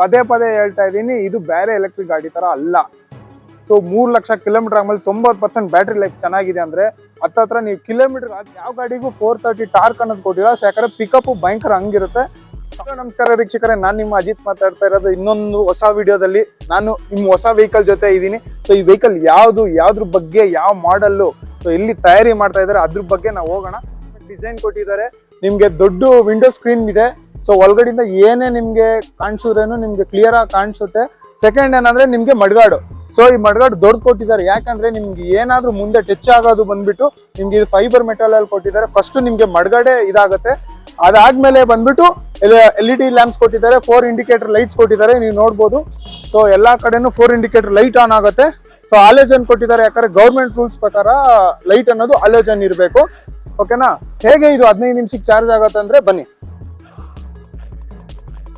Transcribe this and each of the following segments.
ಪದೇ ಪದೇ ಹೇಳ್ತಾ ಇದ್ದೀನಿ, ಇದು ಬೇರೆ ಎಲೆಕ್ಟ್ರಿಕ್ ಗಾಡಿ ತರ ಅಲ್ಲ. ಸೊ 3 ಲಕ್ಷ ಕಿಲೋಮೀಟರ್ ಆದ್ಮೇಲೆ 90% ಬ್ಯಾಟ್ರಿ ಲೈಫ್ ಚೆನ್ನಾಗಿದೆ ಅಂದ್ರೆ ಹತ್ರ ನೀವು ಕಿಲೋಮೀಟರ್ ಯಾವ ಗಾಡಿಗೂ 430 ಟಾರ್ಕ್ ಅನ್ನೋದು ಕೊಟ್ಟಿಲ್ಲ. ಯಾಕಂದ್ರೆ ಪಿಕಪ್ ಭಯಂಕರ ಹಂಗಿರುತ್ತೆ. ನಮಸ್ಕಾರ ವೀಕ್ಷಕರೇ, ನಾನು ನಿಮ್ಮ ಅಜಿತ್ ಮಾತಾಡ್ತಾ ಇರೋದು ಇನ್ನೊಂದು ಹೊಸ ವಿಡಿಯೋದಲ್ಲಿ. ನಾನು ನಿಮ್ಮ ಹೊಸ ವೆಹಿಕಲ್ ಜೊತೆ ಇದ್ದೀನಿ. ಸೊ ಈ ವೆಹಿಕಲ್ ಯಾವ್ದ್ರ ಬಗ್ಗೆ, ಯಾವ ಮಾಡಲ್ಲು, ಸೊ ಎಲ್ಲಿ ತಯಾರಿ ಮಾಡ್ತಾ ಇದ್ದಾರೆ ಅದ್ರ ಬಗ್ಗೆ ನಾವು ಹೋಗೋಣ. ಡಿಸೈನ್ ಕೊಟ್ಟಿದ್ದಾರೆ, ನಿಮ್ಗೆ ದೊಡ್ಡ ವಿಂಡೋ ಸ್ಕ್ರೀನ್ ಇದೆ. ಸೊ ಒಳಗಡೆಯಿಂದ ಏನೇ ನಿಮ್ಗೆ ಕಾಣಿಸಿದ್ರೇನು ನಿಮ್ಗೆ ಕ್ಲಿಯರ್ ಆಗಿ ಕಾಣಿಸುತ್ತೆ. ಸೆಕೆಂಡ್ ಏನಂದ್ರೆ ನಿಮ್ಗೆ ಮಡ್ಗಾಡು. ಸೊ ಈ ಮಡ್ಗಾಡು ದೊಡ್ಡ ಕೊಟ್ಟಿದ್ದಾರೆ, ಯಾಕಂದ್ರೆ ನಿಮ್ಗೆ ಏನಾದ್ರೂ ಮುಂದೆ ಟಚ್ ಆಗೋದು ಬಂದ್ಬಿಟ್ಟು ನಿಮ್ಗೆ ಇದು ಫೈಬರ್ ಮೆಟಲ್ ಅಲ್ಲಿ ಕೊಟ್ಟಿದ್ದಾರೆ. ಫಸ್ಟ್ ನಿಮ್ಗೆ ಮಡ್ಗಾಡೆ ಇದಾಗುತ್ತೆ. ಅದಾದ್ಮೇಲೆ ಬಂದ್ಬಿಟ್ಟು LED ಲ್ಯಾಂಪ್ಸ್ ಕೊಟ್ಟಿದ್ದಾರೆ, 4 ಇಂಡಿಕೇಟರ್ ಲೈಟ್ಸ್ ಕೊಟ್ಟಿದ್ದಾರೆ, ನೀವು ನೋಡ್ಬೋದು. ಸೊ ಎಲ್ಲಾ ಕಡೆನೂ 4 ಇಂಡಿಕೇಟರ್ ಲೈಟ್ ಆನ್ ಆಗುತ್ತೆ. ಸೊ ಹಾಲೋಜನ್ ಕೊಟ್ಟಿದ್ದಾರೆ, ಯಾಕಂದ್ರೆ ಗೌರ್ಮೆಂಟ್ ರೂಲ್ಸ್ ಪ್ರಕಾರ ಲೈಟ್ ಅನ್ನೋದು ಹಾಲೋಜನ್ ಇರಬೇಕು. ಓಕೆನಾ? ಹೇಗೆ ಇದು 15 ನಿಮಿಷಕ್ಕೆ ಚಾರ್ಜ್ ಆಗುತ್ತೆ ಅಂದ್ರೆ ಬನ್ನಿ.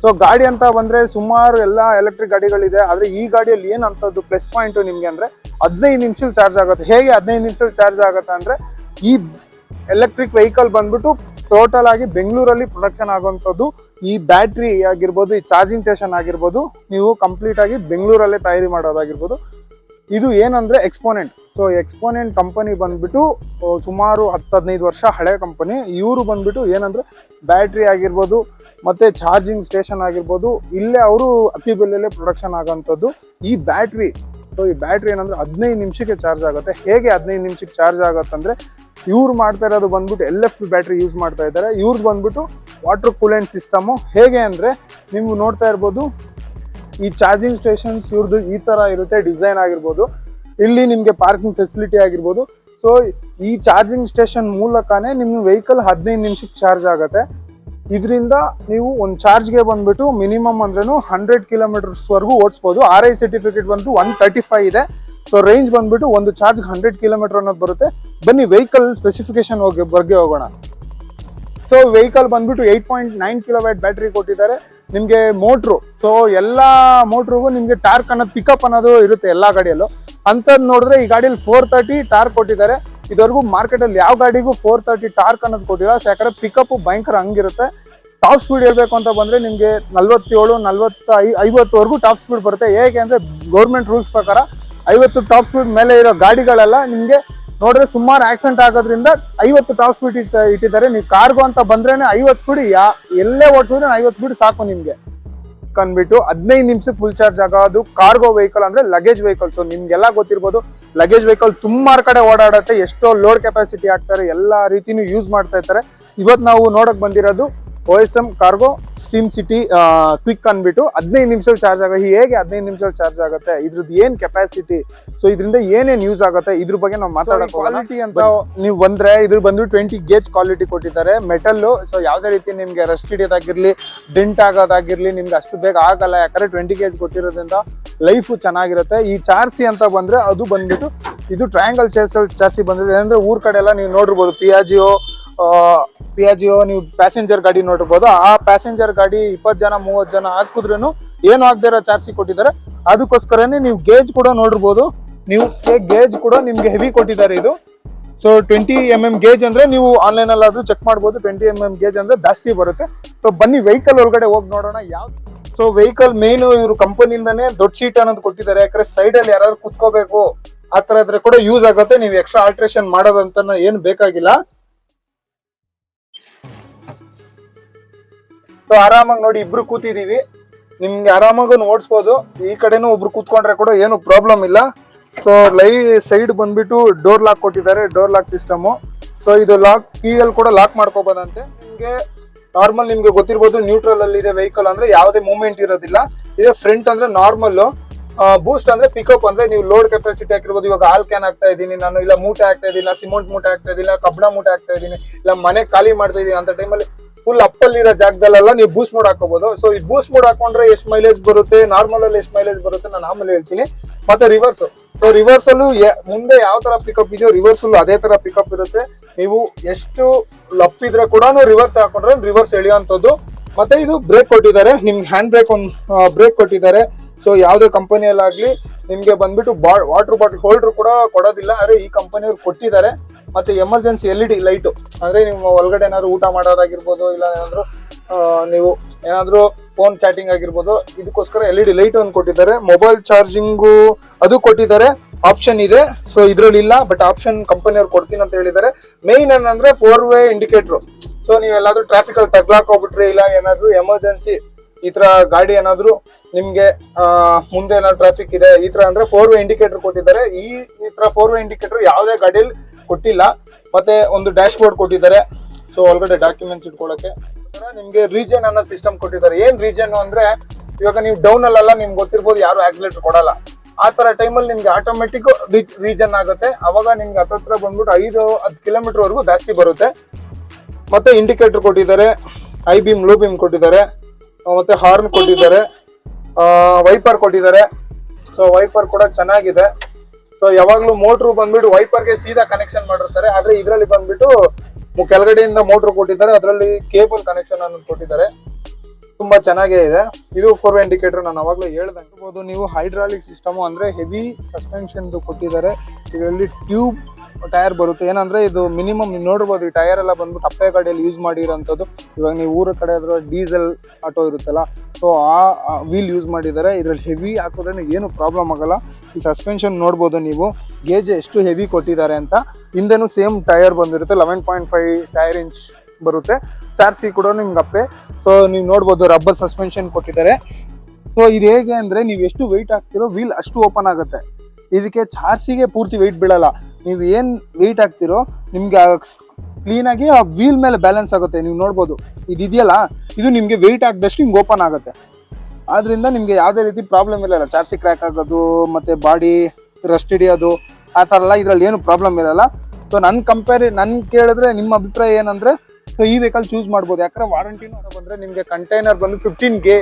ಸೊ ಗಾಡಿ ಅಂತ ಬಂದ್ರೆ ಸುಮಾರು ಎಲ್ಲ ಎಲೆಕ್ಟ್ರಿಕ್ ಗಾಡಿಗಳಿದೆ, ಆದ್ರೆ ಈ ಗಾಡಿಯಲ್ಲಿ ಏನಂತದ್ದು ಪ್ಲಸ್ ಪಾಯಿಂಟ್ ನಿಮ್ಗೆ ಅಂದ್ರೆ 15 ನಿಮಿಷದಲ್ಲಿ ಚಾರ್ಜ್ ಆಗುತ್ತೆ. ಹೇಗೆ 15 ನಿಮಿಷದಲ್ಲಿ ಚಾರ್ಜ್ ಆಗುತ್ತೆ ಅಂದ್ರೆ ಈ ಎಲೆಕ್ಟ್ರಿಕ್ ವೆಹಿಕಲ್ ಬಂದ್ಬಿಟ್ಟು ಟೋಟಲ್ ಆಗಿ ಬೆಂಗಳೂರಲ್ಲಿ ಪ್ರೊಡಕ್ಷನ್ ಆಗುವಂಥದ್ದು. ಈ ಬ್ಯಾಟ್ರಿ ಆಗಿರ್ಬೋದು, ಈ ಚಾರ್ಜಿಂಗ್ ಸ್ಟೇಷನ್ ಆಗಿರ್ಬೋದು, ನೀವು ಕಂಪ್ಲೀಟ್ ಆಗಿ ಬೆಂಗಳೂರಲ್ಲೇ ತಯಾರಿ ಮಾಡೋದಾಗಿರ್ಬೋದು. ಇದು ಏನಂದ್ರೆ ಎಕ್ಸ್ಪೋನೆಂಟ್. ಸೊ ಎಕ್ಸ್ಪೋನೆಂಟ್ ಕಂಪನಿ ಬಂದ್ಬಿಟ್ಟು ಸುಮಾರು 10-15 ವರ್ಷ ಹಳೆ ಕಂಪನಿ. ಇವರು ಬಂದ್ಬಿಟ್ಟು ಏನಂದ್ರೆ ಬ್ಯಾಟ್ರಿ ಆಗಿರ್ಬೋದು ಮತ್ತೆ ಚಾರ್ಜಿಂಗ್ ಸ್ಟೇಷನ್ ಆಗಿರ್ಬೋದು, ಇಲ್ಲೇ ಅವರು ಅತಿ ಬೆಲೆಯಲ್ಲೇ ಪ್ರೊಡಕ್ಷನ್ ಆಗೋಂಥದ್ದು ಈ ಬ್ಯಾಟ್ರಿ. ಸೊ ಈ ಬ್ಯಾಟ್ರಿ ಏನಂದ್ರೆ 15 ನಿಮಿಷಕ್ಕೆ ಚಾರ್ಜ್ ಆಗುತ್ತೆ. ಹೇಗೆ 15 ನಿಮಿಷಕ್ಕೆ ಚಾರ್ಜ್ ಆಗುತ್ತೆ ಅಂದ್ರೆ ಇವ್ರು ಮಾಡ್ತಾ ಇರೋದು ಬಂದ್ಬಿಟ್ಟು LFP ಬ್ಯಾಟ್ರಿ ಯೂಸ್ ಮಾಡ್ತಾ ಇದ್ದಾರೆ. ಇವ್ರದ್ದು ಬಂದ್ಬಿಟ್ಟು ವಾಟರ್ ಕೂಲೆಂಟ್ ಸಿಸ್ಟಮು. ಹೇಗೆ ಅಂದ್ರೆ ನೀವು ನೋಡ್ತಾ ಇರ್ಬೋದು, ಈ ಚಾರ್ಜಿಂಗ್ ಸ್ಟೇಷನ್ಸ್ ಇವ್ರದ್ದು ಈ ತರ ಇರುತ್ತೆ ಡಿಸೈನ್ ಆಗಿರ್ಬೋದು. ಇಲ್ಲಿ ನಿಮ್ಗೆ ಪಾರ್ಕಿಂಗ್ ಫೆಸಿಲಿಟಿ ಆಗಿರ್ಬೋದು. ಸೊ ಈ ಚಾರ್ಜಿಂಗ್ ಸ್ಟೇಷನ್ ಮೂಲಕನೇ ನಿಮ್ಮ ವೆಹಿಕಲ್ 15 ನಿಮಿಷಕ್ಕೆ ಚಾರ್ಜ್ ಆಗುತ್ತೆ. ಇದರಿಂದ ನೀವು ಒಂದು ಚಾರ್ಜ್ಗೆ ಬಂದ್ಬಿಟ್ಟು ಮಿನಿಮಮ್ ಅಂದ್ರೂ 100 ಕಿಲೋಮೀಟರ್ಸ್ ವರೆಗೂ ಓಡಿಸ್ಬೋದು. RI ಸರ್ಟಿಫಿಕೇಟ್ ಬಂದು 135 ಇದೆ. ಸೊ ರೇಂಜ್ ಬಂದ್ಬಿಟ್ಟು ಒಂದು ಚಾರ್ಜ್ 100 ಕಿಲೋಮೀಟರ್ ಅನ್ನೋದು ಬರುತ್ತೆ. ಬನ್ನಿ ವೆಹಿಕಲ್ ಸ್ಪೆಸಿಫಿಕೇಶನ್ ಬಗ್ಗೆ ಹೋಗೋಣ. ಸೊ ವೆಹಿಕಲ್ ಬಂದ್ಬಿಟ್ಟು 8.9 ಕಿಲೋವ್ಯಾಟ್ ಬ್ಯಾಟ್ರಿ ಕೊಟ್ಟಿದ್ದಾರೆ. ನಿಮ್ಗೆ ಮೋಟ್ರು, ಸೊ ಎಲ್ಲಾ ಮೋಟ್ರಿಗೂ ನಿಮ್ಗೆ ಟಾರ್ಕ್ ಅನ್ನೋದು ಪಿಕಪ್ ಅನ್ನೋದು ಇರುತ್ತೆ ಎಲ್ಲಾ ಗಾಡಿಯಲ್ಲೂ. ಅಂತದ್ ನೋಡಿದ್ರೆ ಈ ಗಾಡಿಯಲ್ಲಿ 430 ಟಾರ್ಕ್ ಕೊಟ್ಟಿದ್ದಾರೆ. ಇದುವರೆಗೂ ಮಾರ್ಕೆಟ್ ಅಲ್ಲಿ ಯಾವ ಗಾಡಿಗೂ 430 ಟಾರ್ಕ್ ಅನ್ನೋದು ಕೊಟ್ಟಿಲ್ಲ. ಯಾಕಂದ್ರೆ ಪಿಕಪ್ ಭಯಂಕರ ಹಂಗಿರುತ್ತೆ. ಟಾಪ್ ಸ್ಪೀಡ್ ಹೇಳ್ಬೇಕು ಅಂತ ಬಂದ್ರೆ ನಿಮ್ಗೆ 47, 45, 50ವರೆಗೂ ಟಾಪ್ ಸ್ಪೀಡ್ ಬರುತ್ತೆ. ಹೇಗೆ ಅಂದ್ರೆ ಗೌರ್ಮೆಂಟ್ ರೂಲ್ಸ್ ಪ್ರಕಾರ 50 ಟಾಪ್ ಸ್ಪೀಡ್ ಮೇಲೆ ಇರೋ ಗಾಡಿಗಳೆಲ್ಲ ನಿಮ್ಗೆ ನೋಡ್ರೆ ಸುಮಾರು ಆಕ್ಸಿಡೆಂಟ್ ಆಗೋದ್ರಿಂದ 50 ಟಾಪ್ ಸ್ಪೀಡ್ ಇಟ್ಟಿದ್ದಾರೆ. ನೀವು ಕಾರ್ಗೋ ಅಂತ ಬಂದ್ರೇನೆ 50 ಸ್ಪೀಡ್, ಎಲ್ಲೇ ಓಡಿಸಿದ್ರೆ 50 ಸ್ಪೀಡ್ ಸಾಕು ನಿಮ್ಗೆ ಕಂಡ್ಬಿಟ್ಟು 15 ನಿಮಿಷಕ್ಕೆ ಫುಲ್ ಚಾರ್ಜ್ ಆಗೋದು. ಕಾರ್ಗೋ ವೆಹಿಕಲ್ ಅಂದ್ರೆ ಲಗೇಜ್ ವೆಹಿಕಲ್. ಸೊ ನಿಮ್ಗೆಲ್ಲ ಗೊತ್ತಿರ್ಬೋದು, ಲಗೇಜ್ ವೆಹಿಕಲ್ ಸುಮಾರು ಕಡೆ ಓಡಾಡುತ್ತೆ. ಎಷ್ಟೋ ಲೋಡ್ ಕೆಪಾಸಿಟಿ ಆಗ್ತಾರೆ, ಎಲ್ಲಾ ರೀತಿನೂ ಯೂಸ್ ಮಾಡ್ತಾ ಇರ್ತಾರೆ. ಇವತ್ತು ನಾವು ನೋಡಕ್ ಬಂದಿರೋದು OSM cargo steam city quick ಅಂದ್ಬಿಟ್ಟು 15 ನಿಮಿಷದಲ್ಲಿ ಚಾರ್ಜ್ ಆಗುತ್ತೆ. ಹೇಗೆ 15 ನಿಮಿಷದಲ್ಲಿ ಚಾರ್ಜ್ ಆಗುತ್ತೆ, ಇದ್ರದ್ದು ಏನ್ ಕೆಪಾಸಿಟಿ, ಸೊ ಇದರಿಂದ ಏನೇನ್ ಯೂಸ್ ಆಗುತ್ತೆ ಇದ್ರ ಬಗ್ಗೆ ನಾವು ಮಾತಾಡೋಣ. ಕ್ವಾಲಿಟಿ ಅಂತ ನೀವು ಬಂದ್ರೆ ಇದ್ರ ಬಂದು 20 ಗೇಜ್ ಕ್ವಾಲಿಟಿ ಕೊಟ್ಟಿದ್ದಾರೆ ಮೆಟಲ್. ಸೊ ಯಾವ್ದೇ ರೀತಿ ನಿಮ್ಗೆ ರಸ್ಟ್ ಹಿಡಿಯೋದಾಗಿರ್ಲಿ, ಡೆಂಟ್ ಆಗೋದಾಗಿರ್ಲಿ ನಿಮ್ಗೆ ಅಷ್ಟು ಬೇಗ ಆಗಲ್ಲ. ಯಾಕಂದ್ರೆ 20 ಗೇಜ್ ಕೊಟ್ಟಿರೋದ್ರಿಂದ ಲೈಫ್ ಚೆನ್ನಾಗಿರುತ್ತೆ. ಈ ಚಾರ್ಸಿ ಅಂತ ಬಂದ್ರೆ ಅದು ಬಂದ್ಬಿಟ್ಟು ಇದು ಟ್ರಯಾಂಗಲ್ ಚಾರ್ಸಿ ಬಂದಿದೆ. ಅಂದ್ರೆ ಊರ್ ಕಡೆ ಎಲ್ಲ ನೀವು ನೋಡಿರ್ಬೋದು, ಪಿಯಾಜಿಯೋ ನೀವು ಪ್ಯಾಸೆಂಜರ್ ಗಾಡಿ ನೋಡಿರ್ಬೋದು. ಆ ಪ್ಯಾಸೆಂಜರ್ ಗಾಡಿ 20 ಜನ 30 ಜನ ಹಾಕಿದ್ರೂ ಏನು ಆಗದಿರೋ ಚಾರ್ಸಿ ಕೊಟ್ಟಿದ್ದಾರೆ. ಅದಕ್ಕೋಸ್ಕರನೇ ನೀವು ಗೇಜ್ ಕೂಡ ನೋಡಿರ್ಬೋದು. ನೀವು ಗೇಜ್ ಕೂಡ ನಿಮ್ಗೆ ಹೆವಿ ಕೊಟ್ಟಿದ್ದಾರೆ ಇದು. ಸೊ 20 mm ಗೇಜ್ ಅಂದ್ರೆ ನೀವು ಆನ್ಲೈನ್ ಅಲ್ಲಾದ್ರೂ ಚೆಕ್ ಮಾಡ್ಬೋದು. 20 mm ಗೇಜ್ ಅಂದ್ರೆ ಜಾಸ್ತಿ ಬರುತ್ತೆ. ಸೊ ಬನ್ನಿ ವೆಹಿಕಲ್ ಒಳಗಡೆ ಹೋಗಿ ನೋಡೋಣ ಯಾವ. ಸೊ ವೆಹಿಕಲ್ ಮೇನ್ ಇವರು ಕಂಪನಿಯಿಂದಾನೇ ದೊಡ್ಡ ಸೀಟ್ ಅನ್ನೋದು ಕೊಟ್ಟಿದ್ದಾರೆ. ಯಾಕಂದ್ರೆ ಸೈಡ್ ಅಲ್ಲಿ ಯಾರು ಕುತ್ಕೋಬೇಕು ಆ ತರ ಇದ್ರೆ ಕೂಡ ಯೂಸ್ ಆಗುತ್ತೆ. ನೀವು ಎಕ್ಸ್ಟ್ರಾ ಆಲ್ಟ್ರೇಷನ್ ಮಾಡೋದಂತ ಏನು ಬೇಕಾಗಿಲ್ಲ. ಸೊ ಆರಾಮಾಗಿ ನೋಡಿ, ಇಬ್ರು ಕೂತಿದೀವಿ, ನಿಮ್ಗೆ ಆರಾಮಾಗಿ ಓಡಿಸ್ಬೋದು. ಈ ಕಡೆನೂ ಒಬ್ರು ಕೂತ್ಕೊಂಡ್ರೆ ಕೂಡ ಏನು ಪ್ರಾಬ್ಲಮ್ ಇಲ್ಲ. ಸೊ ಸೈಡ್ ಬಂದ್ಬಿಟ್ಟು ಡೋರ್ ಲಾಕ್ ಕೊಟ್ಟಿದ್ದಾರೆ, ಡೋರ್ ಲಾಕ್ ಸಿಸ್ಟಮು. ಸೊ ಇದು ಲಾಕ್ ಕೀಯಲ್ಲಿ ಕೂಡ ಲಾಕ್ ಮಾಡ್ಕೋಬೋದಂತೆ. ನಿಮ್ಗೆ ನಾರ್ಮಲ್ ನಿಮ್ಗೆ ಗೊತ್ತಿರ್ಬೋದು, ನ್ಯೂಟ್ರಲ್ ಅಲ್ಲಿ ಇದೆ ವೆಹಿಕಲ್ ಅಂದ್ರೆ ಯಾವುದೇ ಮೂವ್ಮೆಂಟ್ ಇರೋದಿಲ್ಲ. ಇದೆ ಫ್ರಂಟ್ ಅಂದ್ರೆ ನಾರ್ಮಲ್. ಬೂಸ್ಟ್ ಅಂದ್ರೆ ಪಿಕಪ್ ಅಂದ್ರೆ ನೀವು ಲೋಡ್ ಕೆಪಾಸಿಟಿ ಹಾಕಿರ್ಬೋದು. ಇವಾಗ ಹಾಲ್ ಕ್ಯಾನ್ ಆಗ್ತಾ ಇದ್ದೀನಿ ನಾನು, ಇಲ್ಲ ಮೂಟೆ ಆಗ್ತಾ ಇದ್ದೀನಿ, ಸಿಮೆಂಟ್ ಮೂಟೆ ಆಗ್ತಾ ಇದ್ದೀನಿ, ಕಬ್ಬಣ ಮೂಟೆ ಆಗ್ತಾ ಇದ್ದೀನಿ, ಇಲ್ಲ ಮನೆ ಖಾಲಿ ಮಾಡ್ತಾ ಇದ್ದೀನಿ ಅಂತ ಟೈಮಲ್ಲಿ ಫುಲ್ ಅಪ್ಪಲ್ಲಿರೋ ಜಾಗದಲ್ಲೆಲ್ಲ ನೀವು ಬೂಸ್ಟ್ ಮೋಡ್ ಹಾಕೋಬಹುದು. ಸೊ ಈ ಬೂಸ್ಟ್ ಮೋಡ್ ಹಾಕೊಂಡ್ರೆ ಎಷ್ಟು ಮೈಲೇಜ್ ಬರುತ್ತೆ, ನಾರ್ಮಲ್ ಅಲ್ಲಿ ಎಷ್ಟು ಮೈಲೇಜ್ ಬರುತ್ತೆ ನಾನು ಆಮೇಲೆ ಹೇಳ್ತೀನಿ. ಮತ್ತೆ ರಿವರ್ಸ್, ಸೊ ರಿವರ್ಸ್ ಅಲ್ಲೂ ಮುಂದೆ ಯಾವ ತರ ಪಿಕಪ್ ಇದೆಯೋ ರಿವರ್ಸ್ ಅಲ್ಲೂ ಅದೇ ತರ ಪಿಕಪ್ ಇರುತ್ತೆ. ನೀವು ಎಷ್ಟು ಲಪ್ಪಿದ್ರೆ ಕೂಡ ರಿವರ್ಸ್ ಹಾಕೊಂಡ್ರೆ ರಿವರ್ಸ್ ಎಳೆಯುವಂಥದ್ದು. ಮತ್ತೆ ಇದು ಬ್ರೇಕ್ ಕೊಟ್ಟಿದ್ದಾರೆ, ನಿಮ್ಗೆ ಹ್ಯಾಂಡ್ ಬ್ರೇಕ್ ಒಂದು ಬ್ರೇಕ್ ಕೊಟ್ಟಿದ್ದಾರೆ. ಸೊ ಯಾವುದೇ ಕಂಪನಿಯಲ್ಲಾಗ್ಲಿ ನಿಮ್ಗೆ ಬಂದ್ಬಿಟ್ಟು ವಾಟರ್ ಬಾಟಲ್ ಹೋಲ್ಡರ್ ಕೂಡ ಕೊಡೋದಿಲ್ಲ, ಆದ್ರೆ ಈ ಕಂಪನಿಯವ್ರು ಕೊಟ್ಟಿದ್ದಾರೆ. ಮತ್ತೆ ಎಮರ್ಜೆನ್ಸಿ LED ಲೈಟು, ಅಂದ್ರೆ ನೀವು ಒಳಗಡೆ ಏನಾದ್ರು ಊಟ ಮಾಡೋದಾಗಿರ್ಬೋದು, ಇಲ್ಲ ಏನಾದ್ರು ನೀವು ಏನಾದ್ರು ಫೋನ್ ಚಾಟಿಂಗ್ ಆಗಿರ್ಬೋದು. ಇದಕ್ಕೋಸ್ಕರ LED ಲೈಟ್ ಒಂದು ಕೊಟ್ಟಿದ್ದಾರೆ. ಮೊಬೈಲ್ ಚಾರ್ಜಿಂಗು ಅದು ಕೊಟ್ಟಿದ್ದಾರೆ, ಆಪ್ಷನ್ ಇದೆ. ಸೊ ಇದ್ರಲ್ಲಿ ಇಲ್ಲ, ಬಟ್ ಆಪ್ಷನ್ ಕಂಪನಿಯವ್ರು ಕೊಡ್ತೀನಿ ಅಂತ ಹೇಳಿದ್ದಾರೆ. ಮೇನ್ ಏನಂದ್ರೆ 4-way ಇಂಡಿಕೇಟರ್. ಸೊ ನೀವೆಲ್ಲಾದ್ರೂ ಟ್ರಾಫಿಕ್ ಅಲ್ಲಿ ತಗ್ಲಾಕ್ ಹೋಗ್ಬಿಟ್ರಿ, ಇಲ್ಲ ಏನಾದ್ರು ಎಮರ್ಜೆನ್ಸಿ ಈ ತರ ಗಾಡಿ ಏನಾದ್ರು ನಿಮ್ಗೆ ಮುಂದೆ ಏನಾದ್ರು ಟ್ರಾಫಿಕ್ ಇದೆ ಈ ತರ ಅಂದ್ರೆ 4-way ಇಂಡಿಕೇಟರ್ ಕೊಟ್ಟಿದ್ದಾರೆ. ಈ ತರ 4-way ಇಂಡಿಕೇಟರ್ ಯಾವುದೇ ಗಾಡಿಯಲ್ಲಿ ಕೊಟ್ಟಿಲ್ಲ. ಮತ್ತೆ ಒಂದು ಡ್ಯಾಶ್ ಬೋರ್ಡ್ ಕೊಟ್ಟಿದ್ದಾರೆ. ಸೊ ಒಳಗಡೆ ಡಾಕ್ಯುಮೆಂಟ್ಸ್ ಇಟ್ಕೊಳ್ಳಕ್ಕೆ ನಿಮ್ಗೆ ರೀಜನ್ ಅನ್ನೋ ಸಿಸ್ಟಮ್ ಕೊಟ್ಟಿದ್ದಾರೆ. ಏನ್ ರೀಜನ್ ಅಂದ್ರೆ, ಇವಾಗ ನೀವು ಡೌನ್ ಅಲ್ಲ ನಿಮ್ಗೆ ಗೊತ್ತಿರ್ಬೋದು ಯಾರು ಆಕ್ಸಿಲೇಟರ್ ಕೊಡಲ್ಲ. ಆ ತರ ಟೈಮಲ್ಲಿ ನಿಮ್ಗೆ ಆಟೋಮೆಟಿಕ್ ರೀಜನ್ ಆಗುತ್ತೆ. ಅವಾಗ ನಿಮ್ಗೆ ಹತ್ರ ಬಂದ್ಬಿಟ್ಟು 5-10 ಕಿಲೋಮೀಟರ್ ವರೆಗೂ ಜಾಸ್ತಿ ಬರುತ್ತೆ. ಮತ್ತೆ ಇಂಡಿಕೇಟರ್ ಕೊಟ್ಟಿದ್ದಾರೆ, ಐ ಬೀಮ್, ಲೋ ಬೀಮ್ ಕೊಟ್ಟಿದ್ದಾರೆ, ಮತ್ತೆ ಹಾರ್ನ್ ಕೊಟ್ಟಿದ್ದಾರೆ, ವೈಪರ್ ಕೊಟ್ಟಿದ್ದಾರೆ. ಸೊ ವೈಪರ್ ಕೂಡ ಚೆನ್ನಾಗಿದೆ. ಸೊ ಯಾವಾಗ್ಲೂ ಮೋಟ್ರು ಬಂದ್ಬಿಟ್ಟು ವೈಪರ್ಗೆ ಸೀದಾ ಕನೆಕ್ಷನ್ ಮಾಡಿರ್ತಾರೆ, ಆದ್ರೆ ಇದರಲ್ಲಿ ಬಂದ್ಬಿಟ್ಟು ಕೆಳಗಡೆಯಿಂದ ಮೋಟ್ರ್ ಕೊಟ್ಟಿದ್ದಾರೆ, ಅದರಲ್ಲಿ ಕೇಬಲ್ ಕನೆಕ್ಷನ್ ಅನ್ನು ಕೊಟ್ಟಿದ್ದಾರೆ. ತುಂಬಾ ಚೆನ್ನಾಗೇ ಇದೆ. ಇದು 4-way ಇಂಡಿಕೇಟರ್ ನಾನು ಅವಾಗಲೇ ಹೇಳ್ದಂಗೆ. ನೀವು ಹೈಡ್ರಾಲಿಕ್ ಸಿಸ್ಟಮ್ ಅಂದ್ರೆ ಹೆವಿ ಸಸ್ಪೆನ್ಷನ್ ಕೊಟ್ಟಿದ್ದಾರೆ. ಇದರಲ್ಲಿ ಟ್ಯೂಬ್ ಟೈರ್ ಬರುತ್ತೆ. ಏನಂದ್ರೆ ಇದು ಮಿನಿಮಮ್ ನೀವು ನೋಡ್ಬೋದು, ಈ ಟೈರ್ ಎಲ್ಲ ಬಂದ್ಬಿಟ್ಟು ಅಪ್ಪೆ ಗಾಡಿಯಲ್ಲಿ ಯೂಸ್ ಮಾಡಿರೋಂಥದ್ದು. ಇವಾಗ ನೀವು ಊರ ಕಡೆ ಆದ್ರೆ ಡೀಸೆಲ್ ಆಟೋ ಇರುತ್ತಲ್ಲ, ಸೊ ಆ ವೀಲ್ ಯೂಸ್ ಮಾಡಿದ್ದಾರೆ. ಇದರಲ್ಲಿ ಹೆವಿ ಹಾಕಿದ್ರೆ ಏನು ಪ್ರಾಬ್ಲಮ್ ಆಗಲ್ಲ. ಈ ಸಸ್ಪೆನ್ಷನ್ ನೋಡ್ಬೋದು ನೀವು, ಗೇಜ್ ಎಷ್ಟು ಹೆವಿ ಕೊಟ್ಟಿದ್ದಾರೆ ಅಂತ. ಹಿಂದೆನೂ ಸೇಮ್ ಟೈರ್ ಬಂದಿರುತ್ತೆ, 11.5 ಟೈರ್ ಇಂಚ್ ಬರುತ್ತೆ. ಚಾರ್ಸಿ ಕೂಡ ನಿಮ್ಗೆ ಅಪ್ಪೆ. ಸೊ ನೀವು ನೋಡ್ಬೋದು ರಬ್ಬರ್ ಸಸ್ಪೆನ್ಷನ್ ಕೊಟ್ಟಿದ್ದಾರೆ. ಸೊ ಇದು ಹೇಗೆ ಅಂದ್ರೆ, ನೀವು ಎಷ್ಟು ವೆಯ್ಟ್ ಹಾಕ್ತಿರೋ ವೀಲ್ ಅಷ್ಟು ಓಪನ್ ಆಗುತ್ತೆ. ಇದಕ್ಕೆ ಚಾರ್ಸಿಗೆ ಪೂರ್ತಿ ವೆಯ್ಟ್ ಬೀಳಲ್ಲ. ನೀವು ಏನು ವೆಯ್ಟ್ ಹಾಕ್ತಿರೋ ನಿಮ್ಗೆ ಕ್ಲೀನಾಗಿ ಆ ವೀಲ್ ಮೇಲೆ ಬ್ಯಾಲೆನ್ಸ್ ಆಗುತ್ತೆ. ನೀವು ನೋಡ್ಬೋದು, ಇದೆಯಲ್ಲ, ಇದು ನಿಮಗೆ ವೆಯ್ಟ್ ಹಾಕಿದಷ್ಟು ಹಿಂಗೆ ಓಪನ್ ಆಗುತ್ತೆ. ಆದ್ರಿಂದ ನಿಮಗೆ ಯಾವುದೇ ರೀತಿ ಪ್ರಾಬ್ಲಮ್ ಇರಲ್ಲ. ಚಾರ್ಸಿ ಕ್ರ್ಯಾಕ್ ಆಗೋದು ಮತ್ತೆ ಬಾಡಿ ರಸ್ಟ್ ಹಿಡಿಯೋದು ಆ ಥರ ಎಲ್ಲ ಇದರಲ್ಲಿ ಏನು ಪ್ರಾಬ್ಲಮ್ ಇರಲ್ಲ. ಸೊ ನನ್ ಕೇಳಿದ್ರೆ ನಿಮ್ಮ ಅಭಿಪ್ರಾಯ ಏನಂದ್ರೆ, ಸೊ ಈ ವೆಹಿಕಲ್ ಚೂಸ್ ಮಾಡ್ಬೋದು. ಯಾಕಂದ್ರೆ ವಾರಂಟಿನೂ ಬಂದ್ರೆ ನಿಮಗೆ ಕಂಟೈನರ್ ಬಂದು 15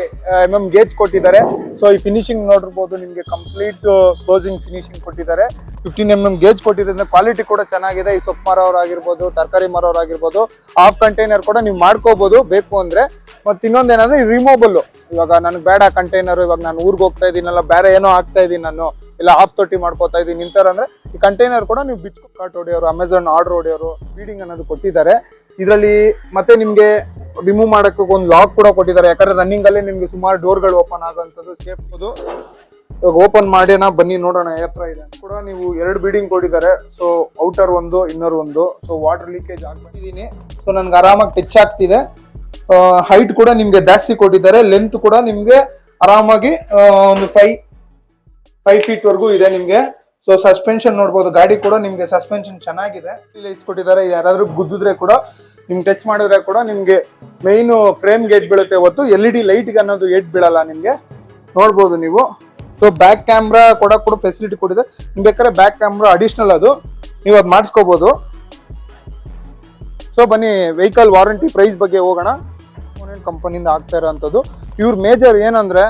mm ಗೇಜ್ ಕೊಟ್ಟಿದ್ದಾರೆ. ಸೊ ಈ ಫಿನಿಶಿಂಗ್ ನೋಡಿರ್ಬೋದು, ನಿಮಗೆ ಕಂಪ್ಲೀಟ್ ಕ್ಲೋಸಿಂಗ್ ಫಿನಿಶಿಂಗ್ ಕೊಟ್ಟಿದ್ದಾರೆ. 15 mm ಗೇಜ್ ಕೊಟ್ಟಿರೋದ್ರಿಂದ ಕ್ವಾಲಿಟಿ ಕೂಡ ಚೆನ್ನಾಗಿದೆ. ಈ ಸೊಪ್ಪು ಮರವರಾಗಿರ್ಬೋದು, ತರಕಾರಿ ಮರವರಾಗಿರ್ಬೋದು, ಹಾಫ್ ಕಂಟೈನರ್ ಕೂಡ ನೀವು ಮಾಡ್ಕೋಬಹುದು ಬೇಕು ಅಂದ್ರೆ. ಮತ್ತೆ ಇನ್ನೊಂದೇನಂದ್ರೆ ರಿಮೂವಬಲ್. ಇವಾಗ ನನಗೆ ಬೇಡ ಕಂಟೈನರ್, ಇವಾಗ ನಾನು ಊರಿಗೆ ಹೋಗ್ತಾ ಇದ್ದೀನಲ್ಲ, ಬೇರೆ ಏನೋ ಆಗ್ತಾ ಇದ್ದೀನಿ ನಾನು, ಇಲ್ಲ ಹಾಫ್ ತೊಟ್ಟಿ ಮಾಡ್ಕೋತಾ ಇದ್ದೀನಿ ನಿಂತರ ಅಂದ್ರೆ ಈ ಕಂಟೈನರ್ ಕೂಡ ನೀವು ಬಿಚ್ಕೊ ಕಾರ್ಟ್ ಹೊಡೆಯೋರು, ಅಮೆಝಾನ್ ಆರ್ಡರ್ ಹೊಡೆಯೋರು, ಫೀಡಿಂಗ್ ಅನ್ನೋದು ಕೊಟ್ಟಿದ್ದಾರೆ ಇದರಲ್ಲಿ. ಮತ್ತೆ ನಿಮ್ಗೆ ರಿಮೂವ್ ಮಾಡಕ್ಕೆ ಒಂದು ಲಾಕ್ ಕೂಡ ಕೊಟ್ಟಿದ್ದಾರೆ. ಯಾಕಂದ್ರೆ ರನ್ನಿಂಗ್ ಅಲ್ಲೇ ನಿಮ್ಗೆ ಸುಮಾರು ಡೋರ್ಗಳು ಓಪನ್ ಆಗೋಂಥದ್ದು ಸೇಫ್. ಇವಾಗ ಓಪನ್ ಮಾಡೋಣ ಬನ್ನಿ ನೋಡೋಣ ಹತ್ರ ಇದೆ ಕೂಡ. ನೀವು 2 ಬೀಡಿಂಗ್ ಕೊಟ್ಟಿದ್ದಾರೆ. ಸೊ ಔಟರ್ ಒಂದು, ಇನ್ನರ್ ಒಂದು. ಸೊ ವಾಟರ್ ಲೀಕೇಜ್ ಆಗ್ಬಿಟ್ಟಿದ್ದೀನಿ. ಸೊ ನನ್ಗೆ ಆರಾಮಾಗಿ ಟಚ್ ಆಗ್ತಿದೆ. ಹೈಟ್ ಕೂಡ ನಿಮ್ಗೆ ಜಾಸ್ತಿ ಕೊಟ್ಟಿದ್ದಾರೆ. ಲೆಂತ್ ಕೂಡ ನಿಮ್ಗೆ ಆರಾಮಾಗಿ ಒಂದು 5 ಫೀಟ್ ವರೆಗೂ ಇದೆ ನಿಮ್ಗೆ. ಸೊ ಸಸ್ಪೆನ್ಷನ್ ನೋಡ್ಬೋದು, ಗಾಡಿ ಕೂಡ ನಿಮ್ಗೆ ಸಸ್ಪೆನ್ಷನ್ ಚೆನ್ನಾಗಿದೆ. ಲೈಟ್ಸ್ ಕೊಟ್ಟಿದ್ದಾರೆ. ಯಾರಾದ್ರೂ ಗುದ್ದಿದ್ರೆ ಕೂಡ ನಿಮ್ಗೆ ಟಚ್ ಮಾಡಿದ್ರೆ ಕೂಡ ನಿಮ್ಗೆ ಮೈನ್ ಫ್ರೇಮ್ ಗೇಟ್ ಬೀಳುತ್ತೆ ಹೊತ್ತು LED ಲೈಟ್ಗೆ ಅನ್ನೋದು ಏಟ್ ಬೀಳಲ್ಲ ನಿಮ್ಗೆ, ನೋಡ್ಬೋದು ನೀವು. ಸೊ ಬ್ಯಾಕ್ ಕ್ಯಾಮ್ರಾ ಕೂಡ ಫೆಸಿಲಿಟಿ ಕೊಟ್ಟಿದೆ. ನಿಮ್ಗೆ ಬೇಕಾದ್ರೆ ಬ್ಯಾಕ್ ಕ್ಯಾಮ್ರಾ ಅಡಿಷನಲ್ ಅದು ನೀವು ಅದು ಮಾಡಿಸ್ಕೋಬಹುದು. ಸೊ ಬನ್ನಿ ವೆಹಿಕಲ್ ವಾರಂಟಿ ಪ್ರೈಸ್ ಬಗ್ಗೆ ಹೋಗೋಣ. ಕಂಪನಿಯಿಂದ ಆಗ್ತಾ ಇರೋಂಥದ್ದು ಇವ್ರ ಮೇಜರ್ ಏನಂದ್ರೆ,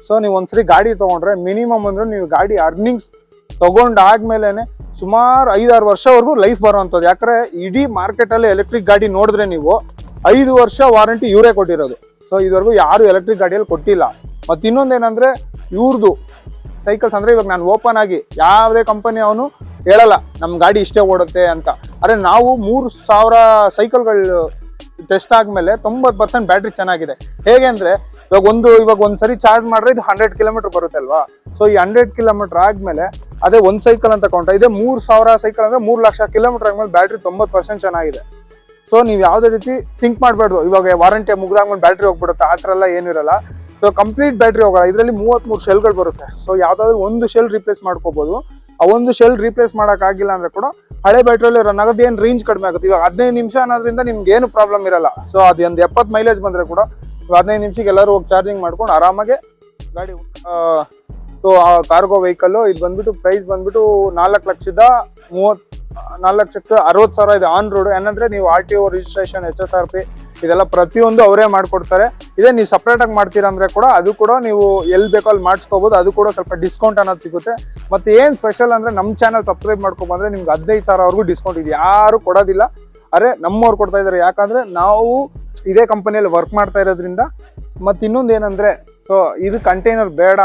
ಸೊ ನೀವು ಒಂದ್ಸರಿ ಗಾಡಿ ತಗೊಂಡ್ರೆ ಮಿನಿಮಮ್ ಅಂದ್ರೆ ನೀವು ಗಾಡಿ ಅರ್ನಿಂಗ್ಸ್ ತಗೊಂಡಾದ್ಮೇಲೆ ಸುಮಾರು 5-6 ವರ್ಷವರೆಗೂ ಲೈಫ್ ಬರೋವಂಥದ್ದು. ಯಾಕಂದ್ರೆ ಇಡೀ ಮಾರ್ಕೆಟಲ್ಲಿ ಎಲೆಕ್ಟ್ರಿಕ್ ಗಾಡಿ ನೋಡಿದ್ರೆ ನೀವು 5 ವರ್ಷ ವಾರಂಟಿ ಇವರೇ ಕೊಟ್ಟಿರೋದು. ಸೊ ಇದುವರೆಗೂ ಯಾರು ಎಲೆಕ್ಟ್ರಿಕ್ ಗಾಡಿಯಲ್ಲಿ ಕೊಟ್ಟಿಲ್ಲ. ಮತ್ತು ಇನ್ನೊಂದೇನಂದ್ರೆ ಇವ್ರದ್ದು ಸೈಕಲ್ಸ್ ಅಂದ್ರೆ, ಇವಾಗ ನಾನು ಓಪನ್ ಆಗಿ ಯಾವುದೇ ಕಂಪನಿ ಅವನು ಹೇಳಲ್ಲ ನಮ್ಮ ಗಾಡಿ ಇಷ್ಟೇ ಓಡುತ್ತೆ ಅಂತ. ಆದರೆ ನಾವು 3000 ಸೈಕಲ್ಗಳು ಟೆಸ್ಟ್ ಆದ್ಮೇಲೆ 90% ಬ್ಯಾಟ್ರಿ ಚೆನ್ನಾಗಿದೆ. ಹೇಗೆ ಅಂದ್ರೆ, ಇವಾಗ ಒಂದ್ಸರಿ ಚಾರ್ಜ್ ಮಾಡ್ರೆ ಇದು 100 ಕಿಲೋಮೀಟರ್ ಬರುತ್ತೆ ಅಲ್ವಾ. ಸೊ ಈ 100 ಕಿಲೋಮೀಟರ್ ಆದ್ಮೇಲೆ ಅದೇ ಒಂದ್ ಸೈಕಲ್ ಅಂತ ಕೊಂಡ್ರೆ, ಇದೇ 3000 ಸೈಕಲ್ ಅಂದ್ರೆ 3 ಲಕ್ಷ ಕಿಲೋಮೀಟರ್ ಆದ್ಮೇಲೆ ಬ್ಯಾಟ್ರಿ 90% ಚೆನ್ನಾಗಿದೆ. ಸೊ ನೀವು ಯಾವುದೇ ರೀತಿ ಥಿಂಕ್ ಮಾಡಬೇಡ್ದು ಇವಾಗ ವಾರಂಟಿ ಮುಗ್ದಾದ್ಮೇಲೆ ಬ್ಯಾಟ್ರಿ ಹೋಗ್ಬಿಡುತ್ತೆ, ಆ ಥರ ಎಲ್ಲ ಏನಿರಲ್ಲ. ಸೊ ಕಂಪ್ಲೀಟ್ ಬ್ಯಾಟ್ರಿ ಹೋಗಲ್ಲ. ಇದರಲ್ಲಿ 33 ಶೆಲ್ಗಳು ಬರುತ್ತೆ. ಸೊ ಯಾವ್ದಾದ್ರು ಒಂದು ಶೆಲ್ ರಿಪ್ಲೇಸ್ ಮಾಡ್ಕೋಬಹುದು. ಆ ಒಂದು ಶೆಲ್ ರಿಪ್ಲೇಸ್ ಮಾಡೋಕ್ಕಾಗಿಲ್ಲ ಅಂದ್ರೆ ಕೂಡ ಹಳೆ ಬ್ಯಾಟ್ರಿಯಲ್ಲಿ ರನ್ ಆಗೋದು, ಏನು ರೇಂಜ್ ಕಡಿಮೆ ಆಗುತ್ತೆ. ಇವಾಗ 15 ನಿಮಿಷ ಅನ್ನೋದ್ರಿಂದ ನಿಮ್ಗೆ ಏನು ಪ್ರಾಬ್ಲಮ್ ಇರಲ್ಲ. ಸೊ ಅದು ಒಂದು 70 ಮೈಲೇಜ್ ಬಂದ್ರೆ ಕೂಡ 15 ನಿಮಿಷಕ್ಕೆ ಎಲ್ಲರೂ ಹೋಗಿ ಚಾರ್ಜಿಂಗ್ ಮಾಡ್ಕೊಂಡು ಆರಾಮಾಗೆ ಗಾಡಿ. ಸೊ ಆ ಕಾರ್ಗೋ ವೆಹಿಕಲ್ ಇದು ಬಂದ್ಬಿಟ್ಟು ಪ್ರೈಸ್ ಬಂದ್ಬಿಟ್ಟು 4,60,000 ಇದೆ ಆನ್ ರೋಡ್. ಏನಂದ್ರೆ ನೀವು RTO ರಿಜಿಸ್ಟ್ರೇಷನ್, HSRP ಇದೆಲ್ಲ ಪ್ರತಿಯೊಂದು ಅವರೇ ಮಾಡ್ಕೊಡ್ತಾರೆ. ಇದೇ ನೀವು ಸಪ್ರೇಟ್ ಆಗಿ ಮಾಡ್ತೀರಾ ಅಂದ್ರೆ ಕೂಡ ಅದು ಕೂಡ ನೀವು ಎಲ್ಲಿ ಬೇಕೋ ಅಲ್ಲಿ ಮಾಡಿಸ್ಕೋಬಹುದು. ಅದು ಕೂಡ ಸ್ವಲ್ಪ ಡಿಸ್ಕೌಂಟ್ ಅನ್ನೋದು ಸಿಗುತ್ತೆ. ಮತ್ತೆ ಏನ್ ಸ್ಪೆಷಲ್ ಅಂದ್ರೆ, ನಮ್ಮ ಚಾನಲ್ ಸಬ್ಸ್ಕ್ರೈಬ್ ಮಾಡ್ಕೊಂಡ್ಬಂದ್ರೆ ನಿಮ್ಗೆ 15,000ವರೆಗೂ ಡಿಸ್ಕೌಂಟ್ ಇದೆ. ಯಾರು ಕೊಡೋದಿಲ್ಲ, ಅರೆ ನಮ್ಮವ್ರು ಕೊಡ್ತಾ ಇದ್ದಾರೆ. ಯಾಕಂದ್ರೆ ನಾವು ಇದೇ ಕಂಪನಿಯಲ್ಲಿ ವರ್ಕ್ ಮಾಡ್ತಾ ಇರೋದ್ರಿಂದ. ಮತ್ತೆ ಇನ್ನೊಂದು ಏನಂದ್ರೆ, ಸೊ ಇದು ಕಂಟೈನರ್ ಬೇಡ,